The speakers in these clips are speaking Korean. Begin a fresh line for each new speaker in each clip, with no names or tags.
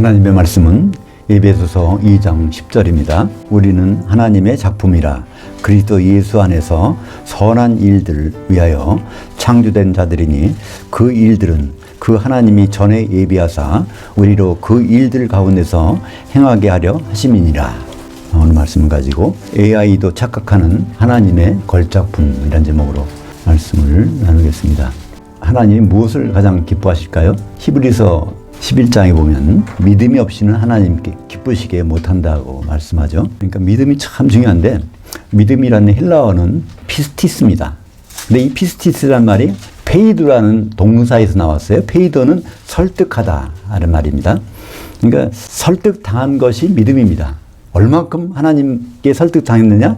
하나님의 말씀은 에베소서 2장 10절입니다. 우리는 하나님의 작품이라 그리스도 예수 안에서 선한 일들을 위하여 창조된 자들이니 그 일들은 그 하나님이 전에 예비하사 우리로 그 일들 가운데서 행하게 하려 하심이니라. 오늘 말씀을 가지고 AI도 착각하는 하나님의 걸작품이라는 제목으로 말씀을 나누겠습니다. 하나님이 무엇을 가장 기뻐하실까요? 히브리서 11장에 보면 믿음이 없이는 하나님께 기쁘시게 못한다고 말씀하죠. 그러니까 믿음이 참 중요한데 믿음이라는 헬라어는 피스티스입니다. 근데 이 피스티스란 말이 페이도라는 동사에서 나왔어요. 페이도는 설득하다 하는 말입니다. 그러니까 설득당한 것이 믿음입니다. 얼만큼 하나님께 설득당했느냐?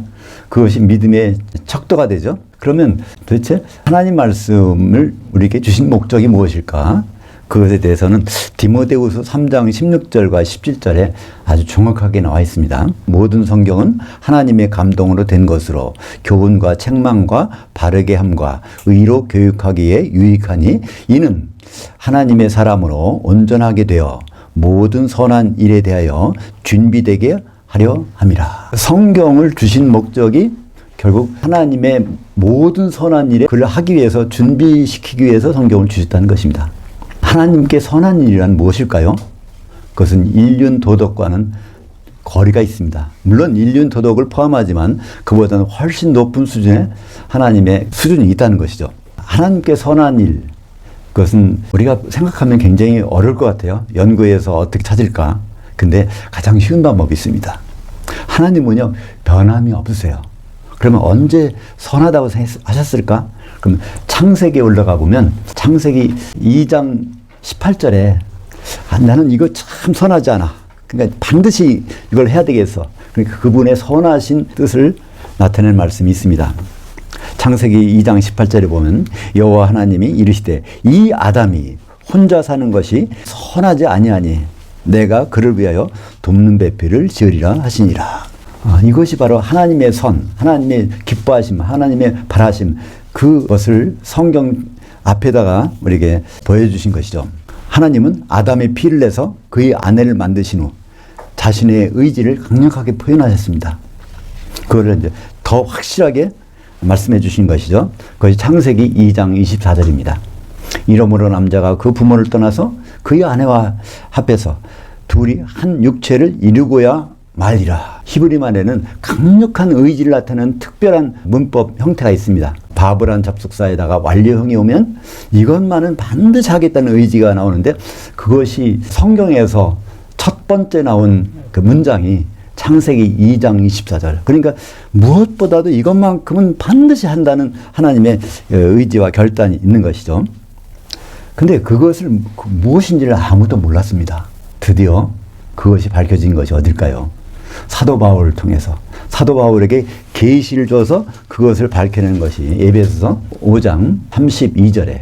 그것이 믿음의 척도가 되죠. 그러면 도대체 하나님 말씀을 우리에게 주신 목적이 무엇일까? 그것에 대해서는 디모데후서 3장 16절과 17절에 아주 정확하게 나와 있습니다. 모든 성경은 하나님의 감동으로 된 것으로 교훈과 책망과 바르게 함과 의로 교육하기에 유익하니 이는 하나님의 사람으로 온전하게 되어 모든 선한 일에 대하여 준비되게 하려 함이라. 성경을 주신 목적이 결국 하나님의 모든 선한 일에 그를 하기 위해서 준비시키기 위해서 성경을 주셨다는 것입니다. 하나님께 선한 일이란 무엇일까요? 그것은 인륜 도덕과는 거리가 있습니다. 물론 인륜 도덕을 포함하지만 그보다는 훨씬 높은 수준의 하나님의 수준이 있다는 것이죠. 하나님께 선한 일, 그것은 우리가 생각하면 굉장히 어려울 것 같아요. 연구해서 어떻게 찾을까? 근데 가장 쉬운 방법이 있습니다. 하나님은요, 변함이 없으세요. 그러면 언제 선하다고 하셨을까? 그럼 창세기에 올라가 보면 창세기 2장 18절에 나는 이거 참 선하지 않아. 그러니까 반드시 이걸 해야 되겠어. 그러니까 그분의 선하신 뜻을 나타내는 말씀이 있습니다. 창세기 2장 18절에 보면 여호와 하나님이 이르시되 이 아담이 혼자 사는 것이 선하지 아니하니 내가 그를 위하여 돕는 배필을 지으리라 하시니라. 이것이 바로 하나님의 선, 하나님의 기뻐하심, 하나님의 바라심, 그것을 성경 앞에다가 우리에게 보여주신 것이죠. 하나님은 아담의 피를 내서 그의 아내를 만드신 후 자신의 의지를 강력하게 표현하셨습니다. 그걸 이제 더 확실하게 말씀해 주신 것이죠. 그것이 창세기 2장 24절입니다. 이러므로 남자가 그 부모를 떠나서 그의 아내와 합해서 둘이 한 육체를 이루고야 말리라. 히브리 말에는 강력한 의지를 나타내는 특별한 문법 형태가 있습니다. 바브란 접속사에다가 완료형이 오면 이것만은 반드시 하겠다는 의지가 나오는데 그것이 성경에서 첫 번째 나온 그 문장이 창세기 2장 24절. 그러니까 무엇보다도 이것만큼은 반드시 한다는 하나님의 의지와 결단이 있는 것이죠. 근데 그것을 무엇인지를 아무도 몰랐습니다. 드디어 그것이 밝혀진 것이 어딜까요? 사도 바울을 통해서 사도 바울에게 계시를 줘서 그것을 밝혀낸 것이 에베소서 5장 32절에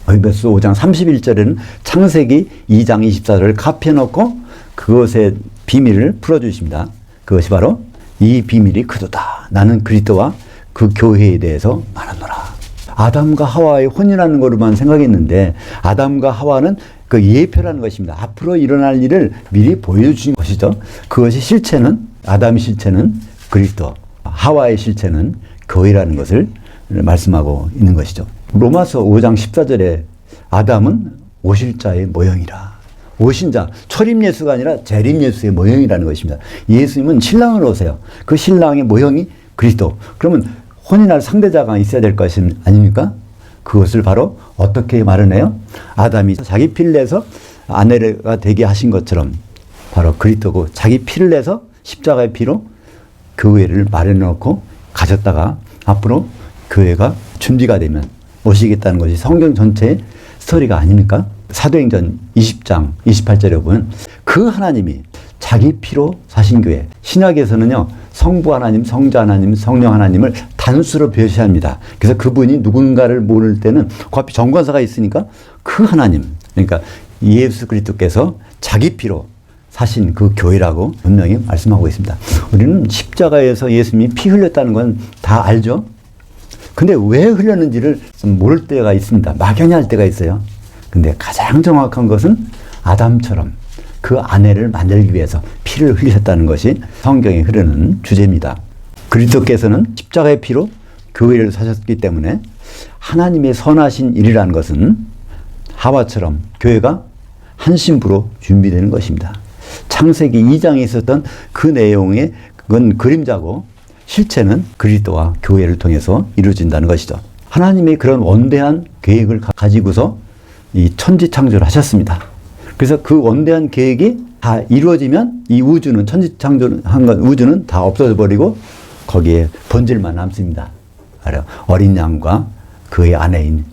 에베소서 5장 31절에는 창세기 2장 24절을 카피해놓고 그것의 비밀을 풀어주십니다. 그것이 바로 이 비밀이 그도다. 나는 그리스도와 그 교회에 대해서 말하노라. 아담과 하와의 혼이라는 거로만 생각했는데 아담과 하와는 그 예표라는 것입니다. 앞으로 일어날 일을 미리 보여주신 것이죠. 그것이 실체는 아담의 실체는 그리스도, 하와의 실체는 교회라는 것을 말씀하고 있는 것이죠. 로마서 5장 14절에 아담은 오실 자의 모형이라. 오신 자, 초림 예수가 아니라 재림 예수의 모형이라는 것입니다. 예수님은 신랑으로 오세요. 그 신랑의 모형이 그리스도. 그러면 혼인할 상대자가 있어야 될 것이 아닙니까? 그것을 바로 어떻게 말하네요? 아담이 자기 피를 내서 아내가 되게 하신 것처럼 바로 그리스도고 자기 피를 내서 십자가의 피로 교회를 마련해놓고 가졌다가 앞으로 교회가 준비가 되면 오시겠다는 것이 성경 전체의 스토리가 아닙니까? 사도행전 20장 28절에 보면 그 하나님이 자기 피로 사신 교회. 신약에서는요, 성부 하나님, 성자 하나님, 성령 하나님을 단수로 표시합니다. 그래서 그분이 누군가를 모를 때는 그 앞에 정관사가 있으니까 그 하나님, 그러니까 예수 그리스도께서 자기 피로 사신 그 교회라고 분명히 말씀하고 있습니다. 우리는 십자가에서 예수님이 피 흘렸다는 건 다 알죠? 근데 왜 흘렸는지를 모를 때가 있습니다. 막연히 할 때가 있어요. 근데 가장 정확한 것은 아담처럼 그 아내를 만들기 위해서 피를 흘리셨다는 것이 성경에 흐르는 주제입니다. 그리스도께서는 십자가의 피로 교회를 사셨기 때문에 하나님의 선하신 일이라는 것은 하와처럼 교회가 한심부로 준비되는 것입니다. 창세기 2장에 있었던 그 내용의 그건 그림자고 실체는 그리스도와 교회를 통해서 이루어진다는 것이죠. 하나님의 그런 원대한 계획을 가지고서 이 천지 창조를 하셨습니다. 그래서 그 원대한 계획이 다 이루어지면 이 우주는 천지 창조한 건 우주는 다 없어져 버리고 거기에 본질만 남습니다. 어린 양과 그의 아내인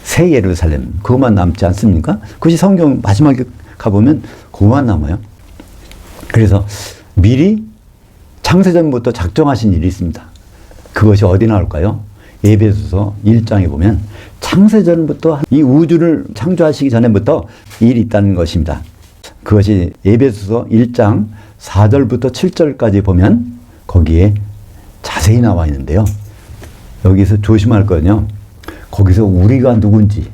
새 예루살렘 그것만 남지 않습니까? 그것이 성경 마지막에 가보면 그것만 남아요. 그래서 미리 창세전부터 작정하신 일이 있습니다. 그것이 어디 나올까요? 에베소서 1장에 보면 창세전부터 이 우주를 창조하시기 전에부터 일이 있다는 것입니다. 그것이 에베소서 1장 4절부터 7절까지 보면 거기에 자세히 나와 있는데요. 여기서 조심할 거는요. 거기서 우리가 누군지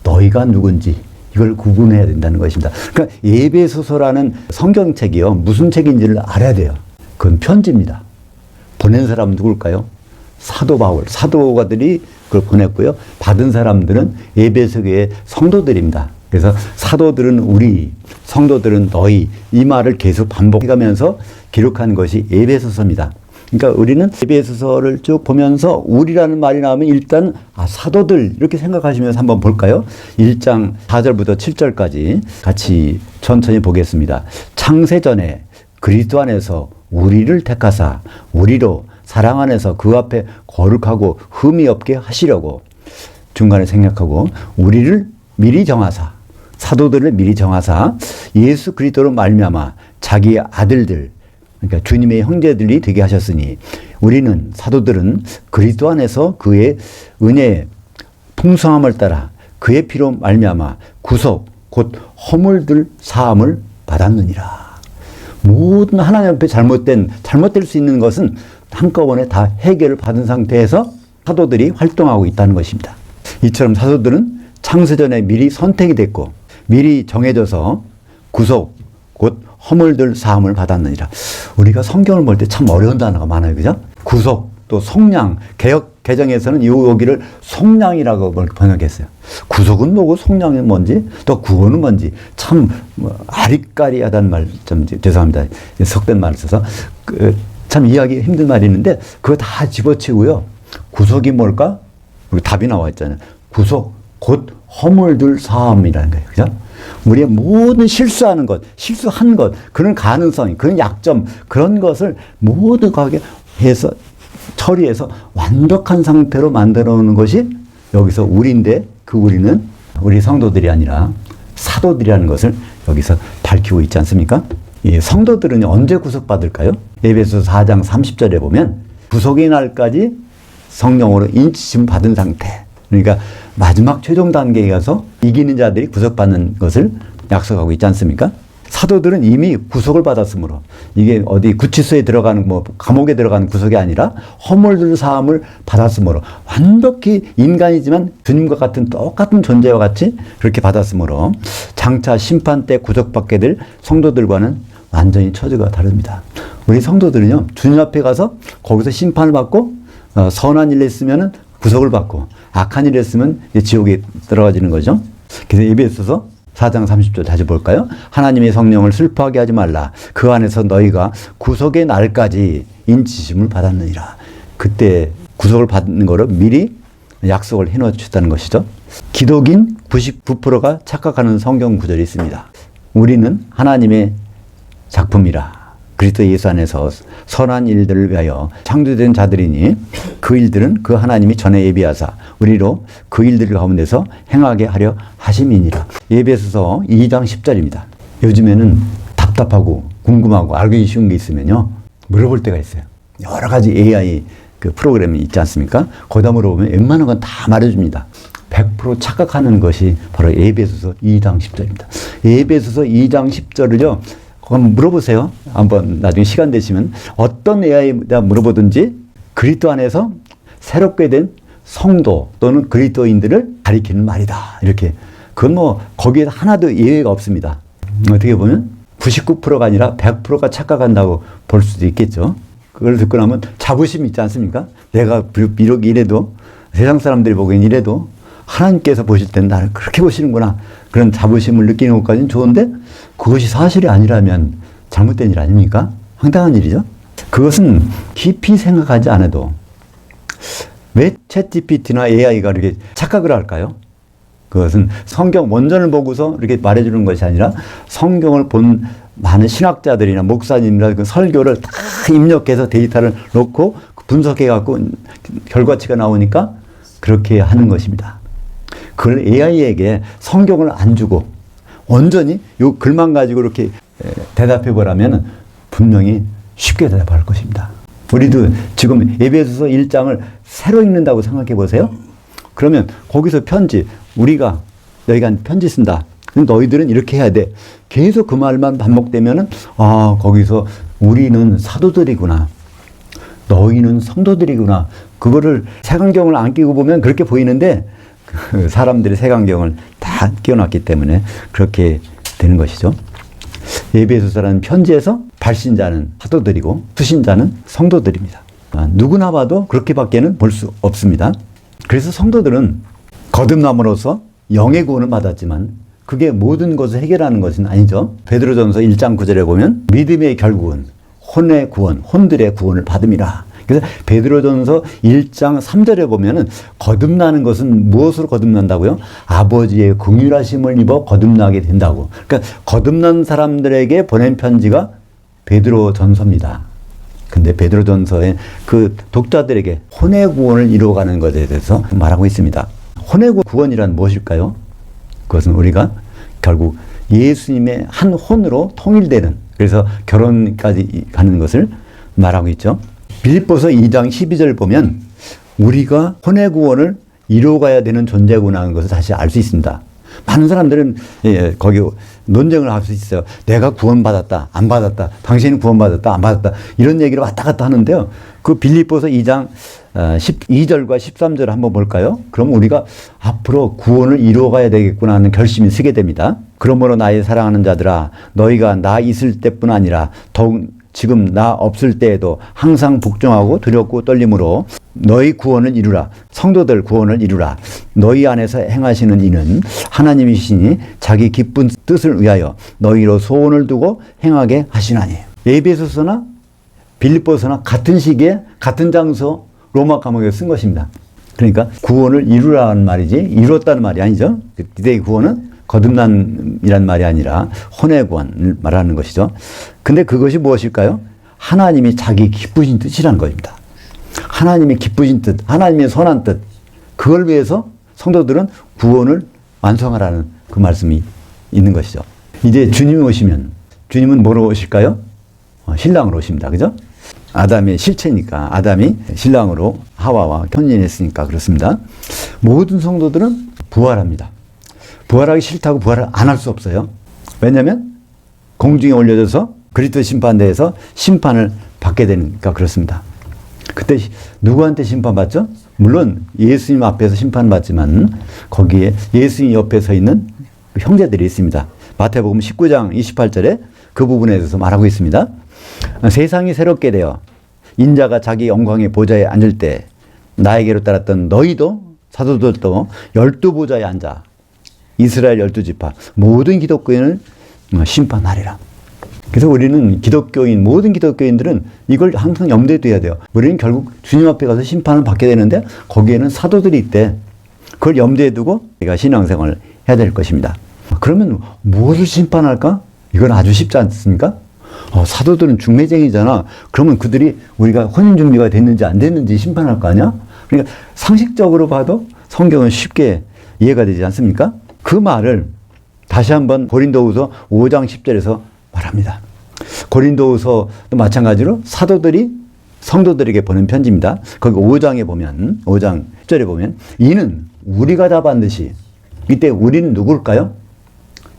너희가 누군지 이걸 구분해야 된다는 것입니다. 그러니까 에베소서라는 성경책이요. 무슨 책인지를 알아야 돼요. 그건 편지입니다. 보낸 사람은 누굴까요? 사도 바울, 사도가들이 그걸 보냈고요. 받은 사람들은 에베소교의 성도들입니다. 그래서 사도들은 우리, 성도들은 너희 이 말을 계속 반복해가면서 기록한 것이 에베소서입니다. 그러니까 우리는 에베소서를 쭉 보면서 우리라는 말이 나오면 일단 사도들 이렇게 생각하시면서 한번 볼까요? 1장 4절부터 7절까지 같이 천천히 보겠습니다. 창세전에 그리스도 안에서 우리를 택하사 우리로 사랑 안에서 그 앞에 거룩하고 흠이 없게 하시려고 중간에 생략하고 우리를 미리 정하사 사도들을 미리 정하사 예수 그리스도로 말미암아 자기의 아들들 그러니까 주님의 형제들이 되게 하셨으니 우리는 사도들은 그리스도 안에서 그의 은혜의 풍성함을 따라 그의 피로 말미암아 구속 곧 허물들 사함을 받았느니라. 모든 하나님 앞에 잘못될 수 있는 것은 한꺼번에 다 해결을 받은 상태에서 사도들이 활동하고 있다는 것입니다. 이처럼 사도들은 창세전에 미리 선택이 됐고 미리 정해져서 구속 곧 허물들 사함을 받았느니라. 우리가 성경을 볼 때 참 어려운 단어가 많아요. 그죠? 구속 또 속량 개역 개정에서는 여기를 속량이라고 번역했어요. 구속은 뭐고 속량은 뭔지 또 구원은 뭔지 참 아리까리하다는 말 좀 죄송합니다. 속된 말을 써서 참 이해하기 힘든 말이 있는데 그거 다 집어치우고요. 구속이 뭘까? 답이 나와 있잖아요. 구속 곧 허물들 사함이라는 거예요. 그죠? 우리의 모든 실수하는 것, 실수한 것, 그런 가능성, 그런 약점, 그런 것을 모두 가게 해서 처리해서 완벽한 상태로 만들어 놓는 것이 여기서 우리인데 그 우리는 우리 성도들이 아니라 사도들이라는 것을 여기서 밝히고 있지 않습니까? 이 성도들은 언제 구속받을까요? 에베소서 4장 30절에 보면 구속의 날까지 성령으로 인치심 받은 상태. 그러니까 마지막 최종 단계에 가서 이기는 자들이 구속받는 것을 약속하고 있지 않습니까? 사도들은 이미 구속을 받았으므로 이게 어디 구치소에 들어가는 감옥에 들어가는 구속이 아니라 허물들 사함을 받았으므로 완벽히 인간이지만 주님과 같은 똑같은 존재와 같이 그렇게 받았으므로 장차 심판 때 구속받게 될 성도들과는 완전히 처지가 다릅니다. 우리 성도들은요 주님 앞에 가서 거기서 심판을 받고 선한 일을 했으면 구속을 받고 악한 일을 했으면 지옥에 들어가지는 거죠. 그래서 에베소서 4장 30절 다시 볼까요? 하나님의 성령을 슬퍼하게 하지 말라. 그 안에서 너희가 구속의 날까지 인치심을 받았느니라. 그때 구속을 받는 거를 미리 약속을 해놓아 주셨다는 것이죠. 기독인 99%가 착각하는 성경 구절이 있습니다. 우리는 하나님의 작품이라. 그리스도 예수 안에서 선한 일들을 위하여 창조된 자들이니 그 일들은 그 하나님이 전에 예비하사 우리로 그 일들 가운데서 행하게 하려 하심이니라. 에베소서 2장 10절입니다. 요즘에는 답답하고 궁금하고 알기 쉬운 게 있으면요 물어볼 때가 있어요. 여러 가지 AI 그 프로그램이 있지 않습니까? 거기다 물어보면 웬만한 건 다 말해줍니다. 100% 착각하는 것이 바로 에베소서 2장 10절입니다. 에베소서 2장 10절을요 한번 물어보세요. 한번 나중에 시간 되시면 어떤 AI에다 물어보든지 그리스도 안에서 새롭게 된 성도 또는 그리스도인들을 가리키는 말이다. 이렇게 그건 거기에 하나도 예외가 없습니다. 어떻게 보면 99%가 아니라 100%가 착각한다고 볼 수도 있겠죠. 그걸 듣고 나면 자부심이 있지 않습니까? 내가 비록 이래도 세상 사람들이 보기엔 이래도 하나님께서 보실 때는 나를 그렇게 보시는구나. 그런 자부심을 느끼는 것까지는 좋은데 그것이 사실이 아니라면 잘못된 일 아닙니까? 황당한 일이죠. 그것은 깊이 생각하지 않아도 왜 챗GPT나 AI가 이렇게 착각을 할까요? 그것은 성경 원전을 보고서 이렇게 말해주는 것이 아니라 성경을 본 많은 신학자들이나 목사님이나 그 설교를 다 입력해서 데이터를 놓고 분석해갖고 결과치가 나오니까 그렇게 하는 것입니다. 그걸 AI에게 성경을 안 주고 온전히 요 글만 가지고 이렇게 대답해 보라면 분명히 쉽게 대답할 것입니다. 우리도 지금 에베소서 1장을 새로 읽는다고 생각해 보세요. 그러면 거기서 편지, 우리가 너희가 편지 쓴다. 너희들은 이렇게 해야 돼. 계속 그 말만 반복되면은 아, 거기서 우리는 사도들이구나. 너희는 성도들이구나. 그거를 색안경을 안 끼고 보면 그렇게 보이는데 그 사람들이 색안경을 다 끼워놨기 때문에 그렇게 되는 것이죠. 에베소서라는 편지에서 발신자는 사도들이고 수신자는 성도들입니다. 누구나 봐도 그렇게밖에는 볼 수 없습니다. 그래서 성도들은 거듭남으로써 영의 구원을 받았지만 그게 모든 것을 해결하는 것은 아니죠. 베드로전서 1장 9절에 보면 믿음의 결국은 혼의 구원, 혼들의 구원을 받음이라. 그래서 베드로전서 1장 3절에 보면은 거듭나는 것은 무엇으로 거듭난다고요? 아버지의 긍휼하심을 입어 거듭나게 된다고. 그러니까 거듭난 사람들에게 보낸 편지가 베드로전서입니다. 근데 베드로전서에 그 독자들에게 혼의 구원을 이루어가는 것에 대해서 말하고 있습니다. 혼의 구원이란 무엇일까요? 그것은 우리가 결국 예수님의 한 혼으로 통일되는, 그래서 결혼까지 가는 것을 말하고 있죠. 빌립보서 2장 12절 보면 우리가 혼의 구원을 이루어가야 되는 존재구나 하는 것을 다시 알 수 있습니다. 많은 사람들은 거기 논쟁을 할 수 있어요. 내가 구원받았다, 안 받았다, 당신은 구원받았다, 안 받았다, 이런 얘기를 왔다 갔다 하는데요. 그 빌립보서 2장 12절과 13절을 한번 볼까요? 그럼 우리가 앞으로 구원을 이루어가야 되겠구나 하는 결심이 서게 됩니다. 그러므로 나의 사랑하는 자들아, 너희가 나 있을 때뿐 아니라 더욱 지금 나 없을 때에도 항상 복종하고 두렵고 떨림으로 너희 구원을 이루라. 성도들 구원을 이루라. 너희 안에서 행하시는 이는 하나님이시니 자기 기쁜 뜻을 위하여 너희로 소원을 두고 행하게 하시나니. 에베소서나 빌립보서나 같은 시기에 같은 장소 로마 감옥에 쓴 것입니다. 그러니까 구원을 이루라는 말이지 이루었다는 말이 아니죠. 이들의 구원은 거듭남이란 말이 아니라 혼의 구원을 말하는 것이죠. 근데 그것이 무엇일까요? 하나님이 자기 기쁘신 뜻이라는 것입니다. 하나님의 기쁘신 뜻, 하나님의 선한 뜻, 그걸 위해서 성도들은 구원을 완성하라는 그 말씀이 있는 것이죠. 이제 주님이 오시면 주님은 뭐로 오실까요? 신랑으로 오십니다. 그죠? 아담의 실체니까 아담이 신랑으로 하와와 혼인했으니까 그렇습니다. 모든 성도들은 부활합니다. 부활하기 싫다고 부활을 안 할 수 없어요. 왜냐하면 공중에 올려져서 그리스도 심판대에서 심판을 받게 되니까 그렇습니다. 그때 누구한테 심판받죠? 물론 예수님 앞에서 심판받지만 거기에 예수님 옆에 서 있는 형제들이 있습니다. 마태복음 19장 28절에 그 부분에 대해서 말하고 있습니다. 세상이 새롭게 되어 인자가 자기 영광의 보좌에 앉을 때 나에게로 따랐던 너희도 사도들도 12보좌에 앉아 이스라엘 12지파 모든 기독교인을 심판하리라. 그래서 우리는 기독교인, 모든 기독교인들은 이걸 항상 염두에 둬야 돼요. 우리는 결국 주님 앞에 가서 심판을 받게 되는데 거기에는 사도들이 있대. 그걸 염두에 두고 우리가 신앙생활을 해야 될 것입니다. 그러면 무엇을 심판할까? 이건 아주 쉽지 않습니까? 사도들은 중매쟁이잖아. 그러면 그들이 우리가 혼인 준비가 됐는지 안 됐는지 심판할 거 아니야? 그러니까 상식적으로 봐도 성경은 쉽게 이해가 되지 않습니까? 그 말을 다시 한번 고린도후서 5장 10절에서 말합니다. 고린도후서도 마찬가지로 사도들이 성도들에게 보낸 편지입니다. 거기 5장에 보면 5장 10절에 보면 이는 우리가 다 반드시, 이때 우리는 누굴까요?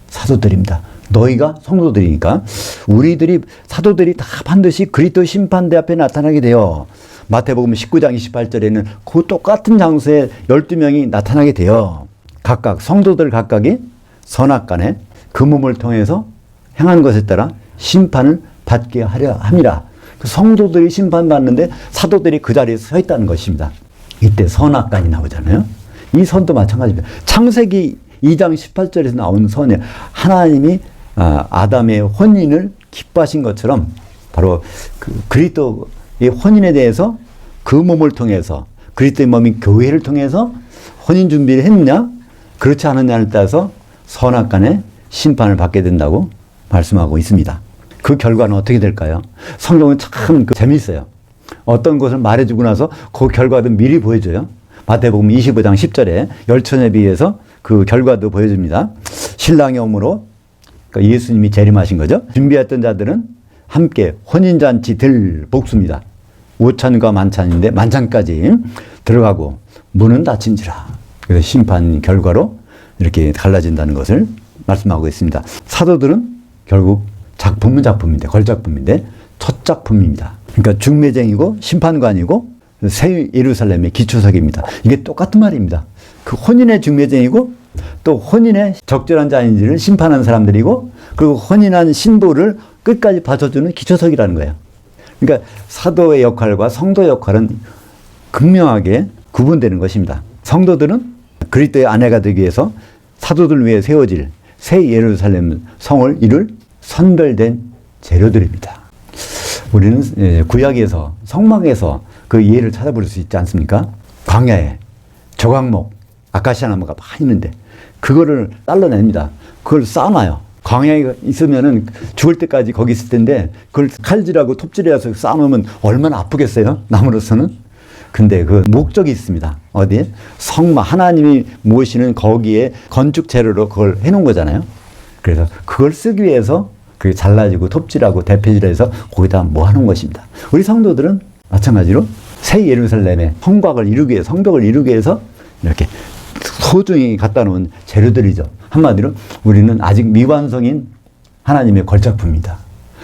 사도들입니다. 너희가 성도들이니까 우리들이 사도들이 다 반드시 그리스도 심판대 앞에 나타나게 돼요. 마태복음 19장 28절에는 그 똑같은 장소에 12명이 나타나게 돼요. 각각 성도들 각각이 선악간에 그 몸을 통해서 행한 것에 따라 심판을 받게 하려 함이라. 성도들이 심판받는데 사도들이 그 자리에 서 있다는 것입니다. 이때 선악간이 나오잖아요. 이 선도 마찬가지입니다. 창세기 2장 18절에서 나오는 선에 하나님이 아담의 혼인을 기뻐하신 것처럼 바로 그리스도의 혼인에 대해서 그 몸을 통해서 그리스도의 몸인 교회를 통해서 혼인 준비를 했느냐 그렇지 않느냐를 따라서 선악간의 심판을 받게 된다고 말씀하고 있습니다. 그 결과는 어떻게 될까요? 성경은 참 재미있어요. 어떤 것을 말해주고 나서 그 결과도 미리 보여줘요. 마태복음 25장 10절에 열처녀에 비해서 그 결과도 보여줍니다. 신랑이 오므로 그러니까 예수님이 재림하신 거죠. 준비했던 자들은 함께 혼인잔치 들 복수입니다. 오찬과 만찬인데 만찬까지 들어가고 문은 닫힌지라. 그래서 심판 결과로 이렇게 갈라진다는 것을 말씀하고 있습니다. 사도들은 결국 작품은 작품인데 걸작품인데 첫 작품입니다. 그러니까 중매쟁이고 심판관이고 새 예루살렘의 기초석입니다. 이게 똑같은 말입니다. 그 혼인의 중매쟁이고 또 혼인의 적절한 자인지를 심판하는 사람들이고 그리고 혼인한 신부를 끝까지 받쳐주는 기초석이라는 거예요. 그러니까 사도의 역할과 성도의 역할은 극명하게 구분되는 것입니다. 성도들은 그리스도의 아내가 되기 위해서 사도들 위해 세워질 새 예루살렘 성을 이룰 선별된 재료들입니다. 우리는 구약에서 성막에서 그 예를 찾아볼 수 있지 않습니까? 광야에 조각목, 아카시아 나무가 많이 있는데 그거를 잘라냅니다. 그걸 쌓아놔요. 광야에 있으면은 죽을 때까지 거기 있을 텐데 그걸 칼질하고 톱질해서 쌓아놓으면 얼마나 아프겠어요? 나무로서는. 근데 그 목적이 있습니다. 어디? 성막, 하나님이 모시는 거기에 건축 재료로 그걸 해놓은 거잖아요. 그래서 그걸 쓰기 위해서 그게 잘라지고 톱질하고 대패질해서 거기다 뭐 하는 것입니다. 우리 성도들은 마찬가지로 새 예루살렘의 성곽을 이루기 위해 성벽을 이루기 위해서 이렇게 소중히 갖다 놓은 재료들이죠. 한마디로 우리는 아직 미완성인 하나님의 걸작품입니다.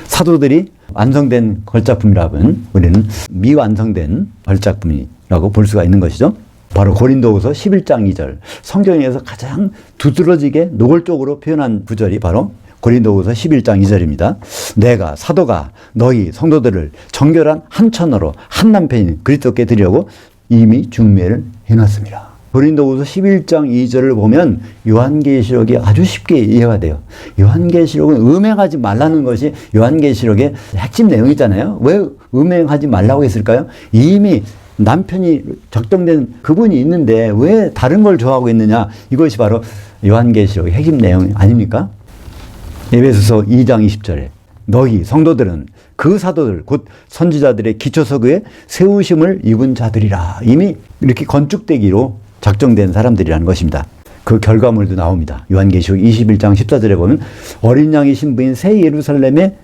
사도들이 완성된 걸작품이라면 우리는 미완성된 걸작품이라고 볼 수가 있는 것이죠. 바로 고린도후서 11장 2절 성경에서 가장 두드러지게 노골적으로 표현한 구절이 바로 고린도후서 11장 2절입니다. 내가 사도가 너희 성도들을 정결한 한 처너로 한 남편인 그리스도께 드리려고 이미 중매를 해놨습니다. 고린도후서 11장 2절을 보면 요한계시록이 아주 쉽게 이해가 돼요. 요한계시록은 음행하지 말라는 것이 요한계시록의 핵심 내용이잖아요. 왜 음행하지 말라고 했을까요? 이미 남편이 적정된 그분이 있는데 왜 다른 걸 좋아하고 있느냐? 이것이 바로 요한계시록의 핵심 내용 아닙니까? 에베소서 2장 20절에 너희 성도들은 그 사도들 곧 선지자들의 기초석 위에 세우심을 입은 자들이라. 이미 이렇게 건축되기로 작정된 사람들이라는 것입니다. 그 결과물도 나옵니다. 요한계시록 21장 14절에 보면 어린 양의 신부인 새 예루살렘의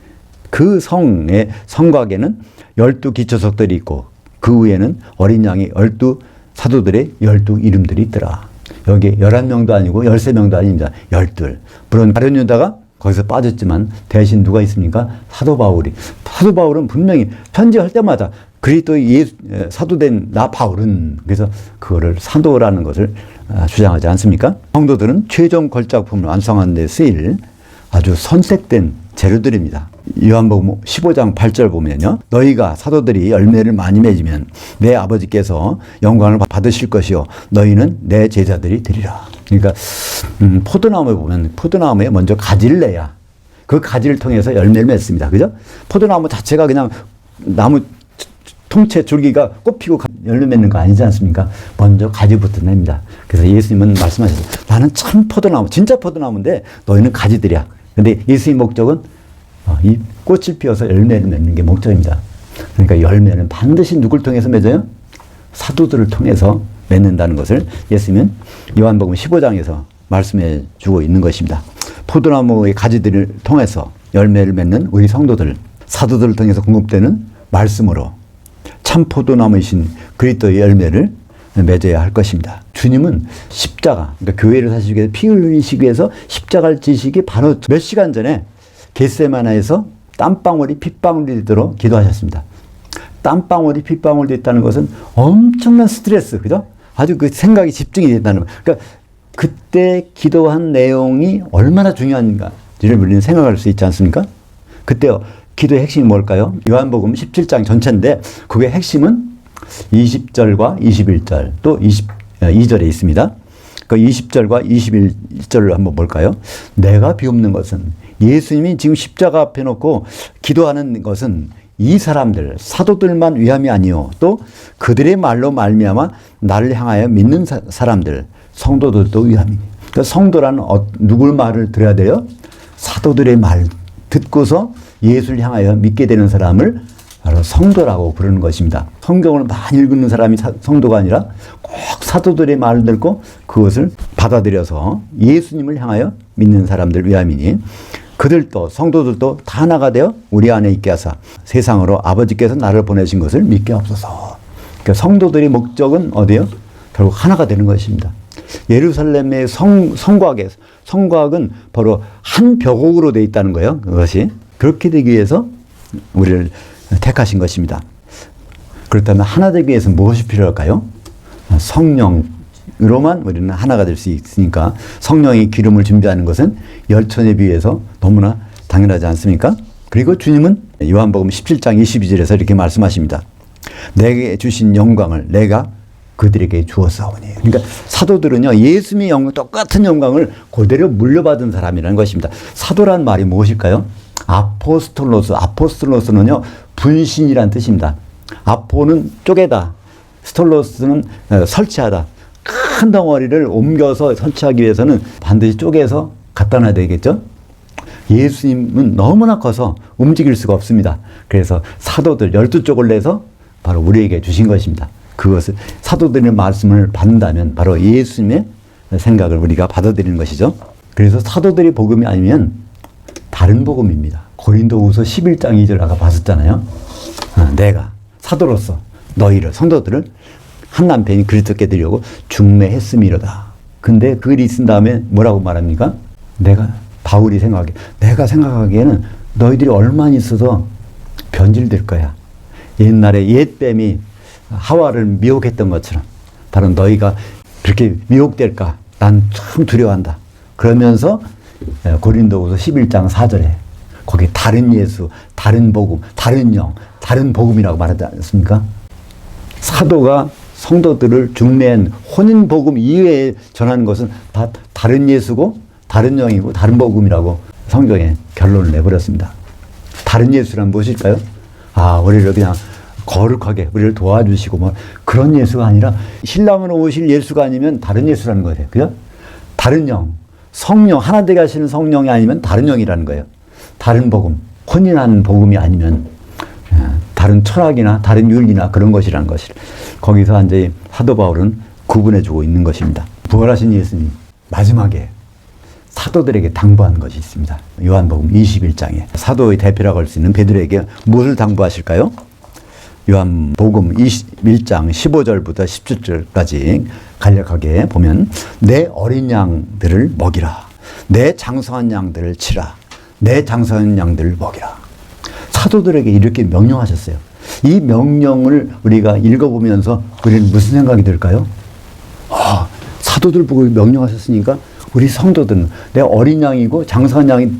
그 성의 성곽에는 12 기초석들이 있고 그 위에는 어린 양의 12 사도들의 12 이름들이 있더라. 여기 11명도 아니고 13명도 아닙니다. 12. 물론 다른 유다가 거기서 빠졌지만 대신 누가 있습니까? 사도 바울이. 사도 바울은 분명히 편지할 때마다 그리스도의 사도된 나 바울은 그래서 그거를 사도라는 것을 주장하지 않습니까? 성도들은 최종 걸작품을 완성하는 데 쓰일 아주 선택된 재료들입니다. 요한복음 15장 8절 보면요. 너희가 사도들이 열매를 많이 맺으면 내 아버지께서 영광을 받으실 것이요 너희는 내 제자들이 되리라. 그러니까 포도나무에 보면 포도나무에 먼저 가지를 내야 그 가지를 통해서 열매를 맺습니다. 그죠? 포도나무 자체가 그냥 나무 통째 줄기가 꽃피고 열매 맺는 거 아니지 않습니까? 먼저 가지부터 냅니다. 그래서 예수님은 말씀하셨어요. 나는 참 포도나무, 진짜 포도나무인데 너희는 가지들이야. 근데 예수님의 목적은 이 꽃을 피워서 열매를 맺는 게 목적입니다. 그러니까 열매는 반드시 누굴 통해서 맺어요? 사도들을 통해서 맺는다는 것을 예수님은 요한복음 15장에서 말씀해 주고 있는 것입니다. 포도나무의 가지들을 통해서 열매를 맺는 우리 성도들, 사도들을 통해서 공급되는 말씀으로 참 포도나무이신 그리스도의 열매를 맺어야 할 것입니다. 주님은 십자가, 그러니까 교회를 사시기 위해서 피 흘리시기 위해서 십자가를 지시기 바로 몇 시간 전에 겟세마나에서 땀방울이 핏방울이 되도록 기도하셨습니다. 땀방울이 핏방울이 됐다는 것은 엄청난 스트레스, 그죠? 아주 그 생각이 집중이 됐다는 거. 그러니까 그때 기도한 내용이 얼마나 중요한가. 우리는 생각할 수 있지 않습니까? 그때요. 기도의 핵심이 뭘까요? 요한복음 17장 전체인데 그게 핵심은 20절과 21절 또 22절에 있습니다. 그 20절과 21절을 한번 볼까요? 내가 비옵는 것은 예수님이 지금 십자가 앞에 놓고 기도하는 것은 이 사람들 사도들만 위함이 아니요 또 그들의 말로 말미암아 나를 향하여 믿는 사람들 성도들도 위함이니. 그러니까 성도라는 누굴 말을 들어야 돼요? 사도들의 말 듣고서 예수를 향하여 믿게 되는 사람을 바로 성도라고 부르는 것입니다. 성경을 많이 읽는 사람이 성도가 아니라 꼭 사도들의 말을 듣고 그것을 받아들여서 예수님을 향하여 믿는 사람들 위함이니 그들도 성도들도 다 하나가 되어 우리 안에 있게 하사 세상으로 아버지께서 나를 보내신 것을 믿게 하옵소서. 그러니까 성도들의 목적은 어디요? 결국 하나가 되는 것입니다. 예루살렘의 성곽은 바로 한 벽옥으로 되어 있다는 거예요. 그것이 그렇게 되기 위해서 우리를 택하신 것입니다. 그렇다면 하나 되기 위해서 무엇이 필요할까요? 성령으로만 우리는 하나가 될 수 있으니까 성령이 기름을 준비하는 것은 열천에 비해서 너무나 당연하지 않습니까? 그리고 주님은 요한복음 17장 22절에서 이렇게 말씀하십니다. 내게 주신 영광을 내가 그들에게 주었사오니. 그러니까 사도들은요 예수님의 영광 똑같은 영광을 그대로 물려받은 사람이라는 것입니다. 사도란 말이 무엇일까요? 아포스톨로스는요 분신이란 뜻입니다. 아포는 쪼개다, 스톨로스는 설치하다. 큰 덩어리를 옮겨서 설치하기 위해서는 반드시 쪼개서 갖다 놔야 되겠죠. 예수님은 너무나 커서 움직일 수가 없습니다. 그래서 사도들 12쪽을 내서 바로 우리에게 주신 것입니다. 그것을 사도들의 말씀을 받는다면 바로 예수님의 생각을 우리가 받아들이는 것이죠. 그래서 사도들의 복음이 아니면 다른 복음입니다. 고린도후서 11장 2절 아까 봤었잖아요. 내가 사도로서 너희를 성도들을 한 남편이 그리스도께 드리려고 중매했음이로다. 근데 그 글이 쓴 다음에 뭐라고 말합니까? 바울이 내가 생각하기에는 너희들이 얼마나 있어서 변질될 거야. 옛날에 옛뱀이 하와를 미혹했던 것처럼 바로 너희가 그렇게 미혹될까 난 참 두려워한다. 그러면서 고린도후서 11장 4절에 거기 다른 예수, 다른 복음, 다른 영, 다른 복음이라고 말하지 않습니까? 사도가 성도들을 중매한 혼인 복음 이외에 전하는 것은 다 다른 예수고 다른 영이고 다른 복음이라고 성경에 결론을 내버렸습니다. 다른 예수란 무엇일까요? 우리를 그냥 거룩하게 우리를 도와주시고 뭐 그런 예수가 아니라 신랑으로 오실 예수가 아니면 다른 예수라는 거예요. 그죠? 다른 영, 성령, 하나 되게 하시는 성령이 아니면 다른 영이라는 거예요. 다른 복음, 혼인하는 복음이 아니면 다른 철학이나 다른 윤리나 그런 것이라는 것을 거기서 이제 사도 바울은 구분해주고 있는 것입니다. 부활하신 예수님 마지막에 사도들에게 당부한 것이 있습니다. 요한복음 21장에 사도의 대표라고 할 수 있는 베드로에게 무엇을 당부하실까요? 요한복음 21장 15절부터 17절까지 간략하게 보면 내 어린 양들을 먹이라. 내 장성한 양들을 치라. 내 장성한 양들을 먹이라. 사도들에게 이렇게 명령하셨어요. 이 명령을 우리가 읽어보면서 우리는 무슨 생각이 들까요? 사도들 보고 명령하셨으니까 우리 성도들은 내 어린 양이고 장성한 양이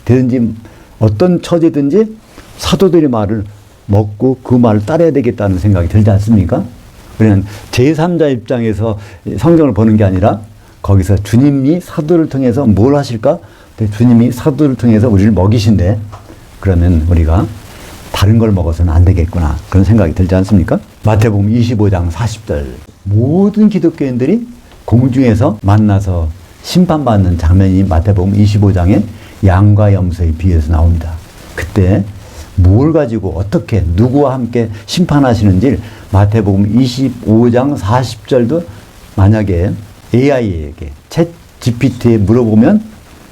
되든지 어떤 처지든지 사도들의 말을 먹고 그 말을 따라야 되겠다는 생각이 들지 않습니까? 우리는 제3자 입장에서 성경을 보는 게 아니라 거기서 주님이 사도를 통해서 뭘 하실까? 주님이 사도를 통해서 우리를 먹이신대. 그러면 우리가 다른 걸 먹어서는 안 되겠구나. 그런 생각이 들지 않습니까? 마태복음 25장 40절. 모든 기독교인들이 공중에서 만나서 심판받는 장면이 마태복음 25장에 양과 염소의 비유에서 나옵니다. 그때 뭘 가지고 어떻게 누구와 함께 심판하시는지 마태복음 25장 40절도 만약에 AI에게 챗 GPT에 물어보면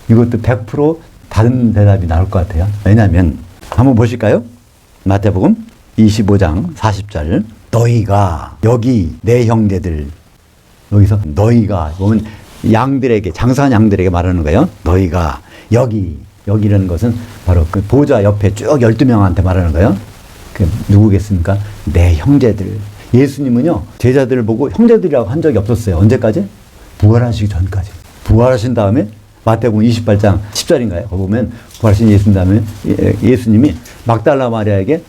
이것도 100% 다른 대답이 나올 것 같아요. 왜냐하면 한번 보실까요? 마태복음 25장 40절 너희가 여기 내 형제들 여기서 너희가 보면 양들에게 장사한 양들에게 말하는 거예요. 너희가 여기라는 것은 바로 그 보좌 옆에 쭉 12명한테 말하는 거예요. 그 누구겠습니까? 내 형제들. 예수님은요 제자들을 보고 형제들이라고 한 적이 없었어요. 언제까지? 부활하시기 전까지. 부활하신 다음에 마태복음 28장 10절인가요? 거기 보면 부활하신 예수님 다음에 예수님이 막달라 마리아에게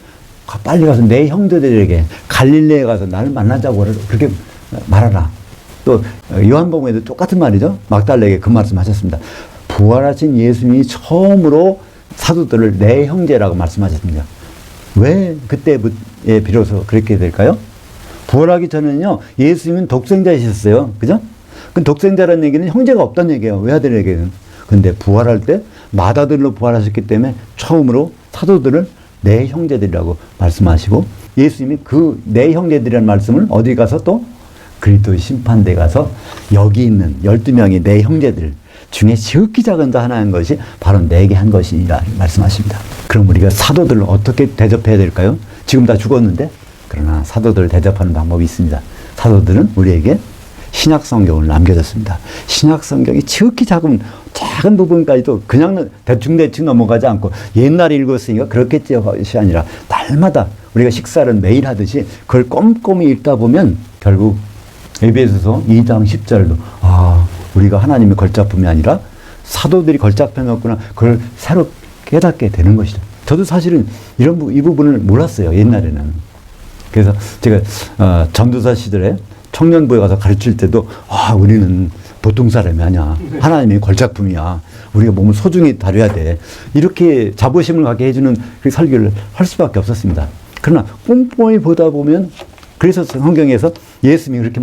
빨리 가서 내 형제들에게 갈릴레에 가서 나를 만나자고 그렇게 말하라. 또 요한복음에도 똑같은 말이죠. 막달라에게 그 말씀 하셨습니다. 부활하신 예수님이 처음으로 사도들을 내 형제라고 말씀하셨습니다. 왜 그때에 비로소 그렇게 될까요? 부활하기 전에는요, 예수님은 독생자이셨어요. 그죠? 그 독생자라는 얘기는 형제가 없다는 얘기예요. 외아들에게는. 근데 부활할 때 맏아들로 부활하셨기 때문에 처음으로 사도들을 내 형제들이라고 말씀하시고, 예수님이 그 내 형제들이라는 말씀을 어디 가서 또 그리스도의 심판대에 가서 여기 있는 12명의 내 형제들 중에 지극히 작은 자 하나인 것이 바로 내게 한 것이라 말씀하십니다. 그럼 우리가 사도들을 어떻게 대접해야 될까요? 지금 다 죽었는데, 그러나 사도들을 대접하는 방법이 있습니다. 사도들은 우리에게 신약 성경을 남겨줬습니다. 신약 성경이 지극히 작은 부분까지도 그냥 대충 넘어가지 않고 옛날에 읽었으니까 그렇겠지 것이 아니라 날마다 우리가 식사를 매일 하듯이 그걸 꼼꼼히 읽다 보면 결국 에베소서 2장 10절도 우리가 하나님의 걸작품이 아니라 사도들이 걸작해 놓구나, 그걸 새로 깨닫게 되는 것이죠. 저도 사실은 이 부분을 몰랐어요, 옛날에는. 그래서 제가 전도사 시절에 청년부에 가서 가르칠 때도 우리는 보통 사람이 아니야. 하나님의 걸작품이야. 우리가 몸을 소중히 다뤄야 돼. 이렇게 자부심을 갖게 해주는 그 설교를 할 수밖에 없었습니다. 그러나 꼼꼼히 보다 보면, 그래서 성경에서 예수님이 그렇게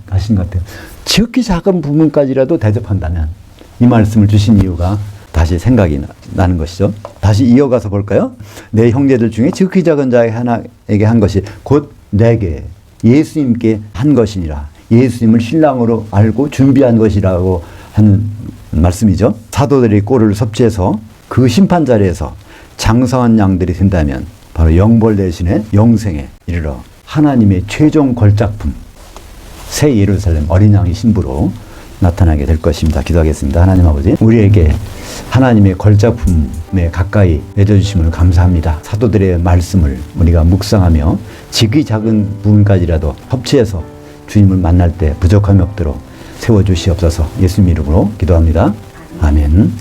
하신 것 같아요. 지극히 작은 부분까지라도 대접한다면, 이 말씀을 주신 이유가 다시 생각이 나는 것이죠. 다시 이어가서 볼까요? 내 형제들 중에 지극히 작은 자에게 하나에게 한 것이 곧 내게, 예수님께 한 것이니라. 예수님을 신랑으로 알고 준비한 것이라고 하는 말씀이죠. 사도들이 꼴을 섭취해서 그 심판 자리에서 장성한 양들이 된다면 바로 영벌 대신에 영생에 이르러 하나님의 최종 걸작품 새 예루살렘 어린 양의 신부로 나타나게 될 것입니다. 기도하겠습니다. 하나님 아버지, 우리에게 하나님의 걸작품에 가까이 맺어주심을 감사합니다. 사도들의 말씀을 우리가 묵상하며 지극히 작은 부분까지라도 섭취해서 주님을 만날 때 부족함이 없도록 세워주시옵소서. 예수님 이름으로 기도합니다. 아멘.